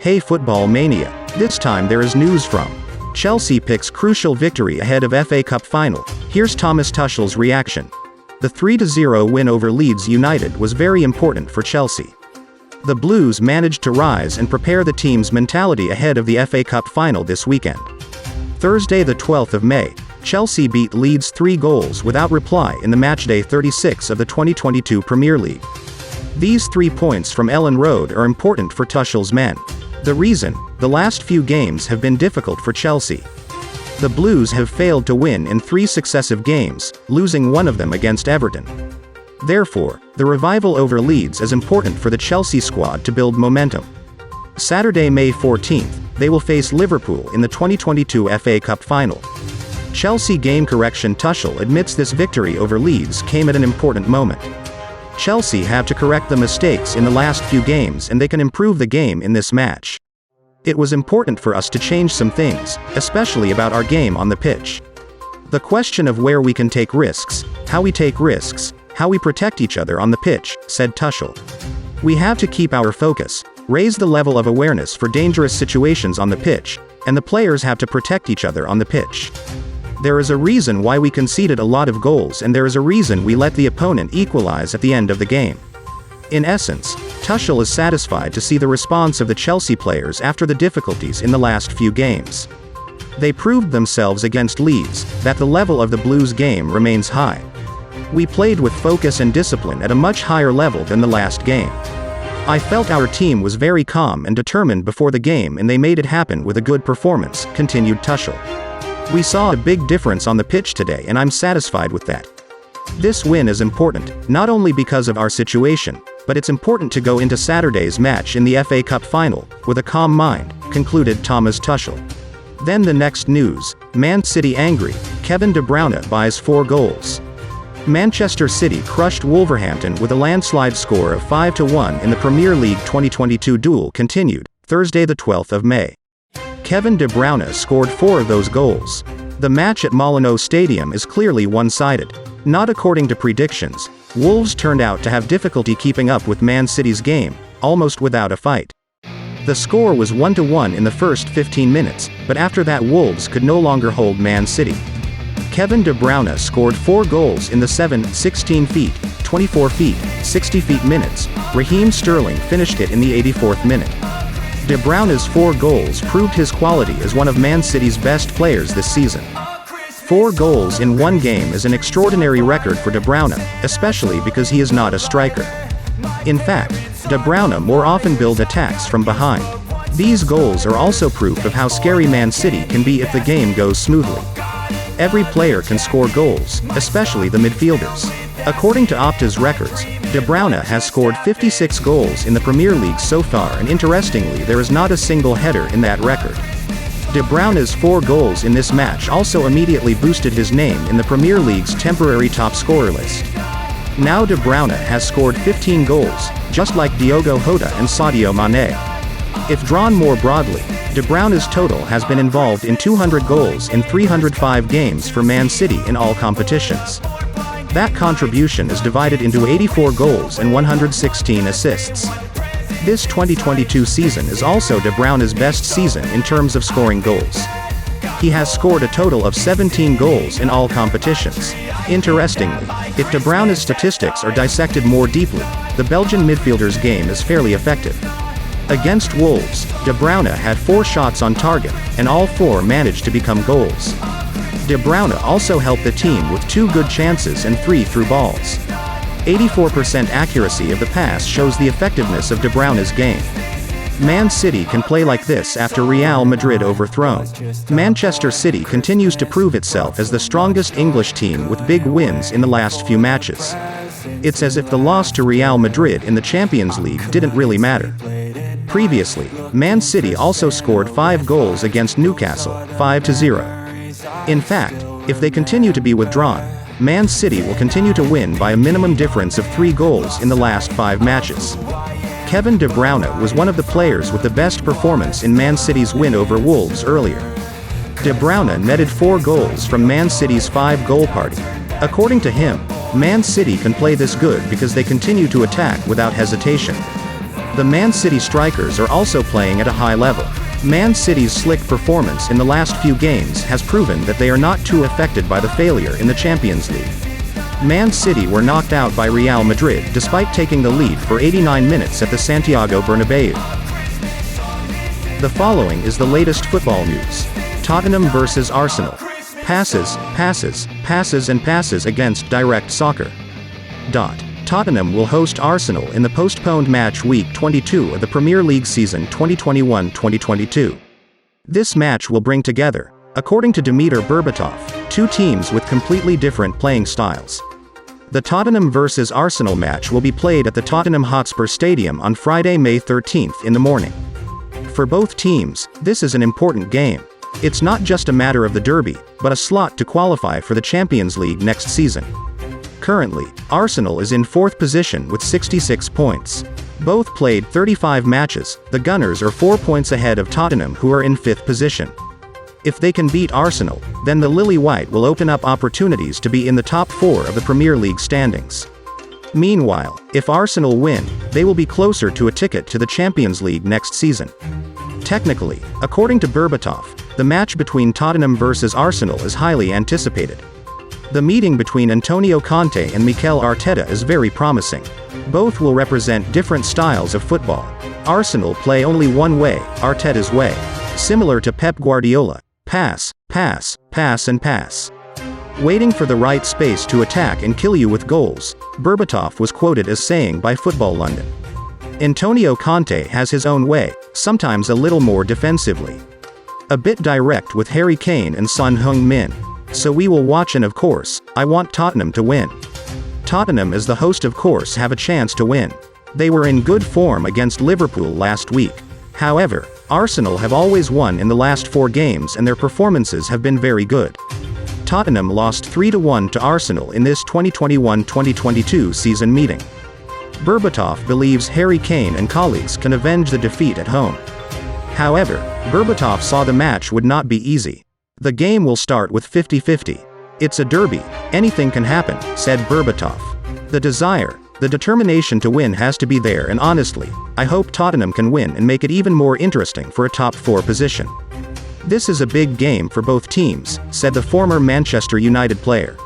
Hey Football Mania. This time there is news from Chelsea picks crucial victory ahead of FA Cup final. Here's Thomas Tuchel's reaction. The 3-0 win over Leeds United was very important for Chelsea. The Blues managed to rise and prepare the team's mentality ahead of the FA Cup final this weekend. Thursday the 12th of May, Chelsea beat Leeds 3 goals without reply in the matchday 36 of the 2022 Premier League. These 3 points from Ellen Road are important for Tuchel's men. The reason: the last few games have been difficult for Chelsea. The Blues have failed to win in 3 successive games, losing one of them against Everton. Therefore, the revival over Leeds is important for the Chelsea squad to build momentum. Saturday, May 14th, they will face Liverpool in the 2022 FA Cup final. Chelsea game correction. Tuchel admits this victory over Leeds came at an important moment. Chelsea have to correct the mistakes in the last few games and they can improve the game in this match. It was important for us to change some things, especially about our game on the pitch. The question of where we can take risks, how we protect each other on the pitch, said Tuchel. We have to keep our focus, raise the level of awareness for dangerous situations on the pitch, and the players have to protect each other on the pitch. There is a reason why we conceded a lot of goals and there is a reason we let the opponent equalize at the end of the game. In essence, Tuchel is satisfied to see the response of the Chelsea players after the difficulties in the last few games. They proved themselves against Leeds, that the level of the Blues game remains high. We played with focus and discipline at a much higher level than the last game. I felt our team was very calm and determined before the game and they made it happen with a good performance, continued Tuchel. We saw a big difference on the pitch today and I'm satisfied with that. This win is important, not only because of our situation, but it's important to go into Saturday's match in the FA Cup final with a calm mind, concluded Thomas Tuchel. Then the next news: Man City angry, Kevin De Bruyne buys 4 goals. Manchester City crushed Wolverhampton with a landslide score of 5-1 in the Premier League 2022 duel continued, Thursday the 12th of May. Kevin De Bruyne scored 4 of those goals. The match at Molineux Stadium is clearly one-sided. Not according to predictions, Wolves turned out to have difficulty keeping up with Man City's game, almost without a fight. The score was 1-1 in the first 15 minutes, but after that Wolves could no longer hold Man City. Kevin De Bruyne scored 4 goals in the 7, 16 feet, 24 feet, 60 feet minutes. Raheem Sterling finished it in the 84th minute. De Bruyne's 4 goals proved his quality as one of Man City's best players this season. 4 goals in one game is an extraordinary record for De Bruyne, especially because he is not a striker. In fact, De Bruyne more often builds attacks from behind. These goals are also proof of how scary Man City can be if the game goes smoothly. Every player can score goals, especially the midfielders. According to Opta's records, De Bruyne has scored 56 goals in the Premier League so far, and interestingly there is not a single header in that record. De Bruyne's 4 goals in this match also immediately boosted his name in the Premier League's temporary top scorer list. Now De Bruyne has scored 15 goals, just like Diogo Jota and Sadio Mane. If drawn more broadly, De Bruyne's total has been involved in 200 goals in 305 games for Man City in all competitions. That contribution is divided into 84 goals and 116 assists. This 2022 season is also De Bruyne's best season in terms of scoring goals. He has scored a total of 17 goals in all competitions. Interestingly, if De Bruyne's statistics are dissected more deeply, the Belgian midfielder's game is fairly effective. Against Wolves, De Bruyne had 4 shots on target, and all 4 managed to become goals. De Bruyne also helped the team with 2 good chances and 3 through balls. 84% accuracy of the pass shows the effectiveness of De Bruyne's game. Man City can play like this after Real Madrid overthrown. Manchester City continues to prove itself as the strongest English team with big wins in the last few matches. It's as if the loss to Real Madrid in the Champions League didn't really matter. Previously, Man City also scored 5 goals against Newcastle, 5-0. In fact, if they continue to be withdrawn, Man City will continue to win by a minimum difference of 3 goals in the last 5 matches. Kevin De Bruyne was one of the players with the best performance in Man City's win over Wolves earlier. De Bruyne netted 4 goals from Man City's 5-goal party. According to him, Man City can play this good because they continue to attack without hesitation. The Man City strikers are also playing at a high level. Man City's slick performance in the last few games has proven that they are not too affected by the failure in the Champions League. Man City were knocked out by Real Madrid despite taking the lead for 89 minutes at the Santiago Bernabeu. The following is the latest football news. Tottenham vs Arsenal. Passes, passes, passes and passes against direct soccer. Tottenham will host Arsenal in the postponed match week 22 of the Premier League season 2021-2022. This match will bring together, according to Dimitar Berbatov, two teams with completely different playing styles. The Tottenham vs Arsenal match will be played at the Tottenham Hotspur Stadium on Friday, May 13th in the morning. For both teams, this is an important game. It's not just a matter of the derby, but a slot to qualify for the Champions League next season. Currently, Arsenal is in 4th position with 66 points. Both played 35 matches. The Gunners are 4 points ahead of Tottenham, who are in 5th position. If they can beat Arsenal, then the Lily White will open up opportunities to be in the top 4 of the Premier League standings. Meanwhile, if Arsenal win, they will be closer to a ticket to the Champions League next season. Technically, according to Berbatov, the match between Tottenham vs Arsenal is highly anticipated. The meeting between Antonio Conte and Mikel Arteta is very promising. Both will represent different styles of football. Arsenal play only one way, Arteta's way. Similar to Pep Guardiola. Pass, pass, pass and pass. Waiting for the right space to attack and kill you with goals, Berbatov was quoted as saying by Football London. Antonio Conte has his own way, sometimes a little more defensively. A bit direct with Harry Kane and Son Heung-min. So we will watch, and of course, I want Tottenham to win. Tottenham as the host of course have a chance to win. They were in good form against Liverpool last week. However, Arsenal have always won in the last 4 games and their performances have been very good. Tottenham lost 3-1 to Arsenal in this 2021-2022 season meeting. Berbatov believes Harry Kane and colleagues can avenge the defeat at home. However, Berbatov saw the match would not be easy. The game will start with 50-50. It's a derby, anything can happen, said Berbatov. The desire, the determination to win has to be there, and honestly, I hope Tottenham can win and make it even more interesting for a top 4 position. This is a big game for both teams, said the former Manchester United player.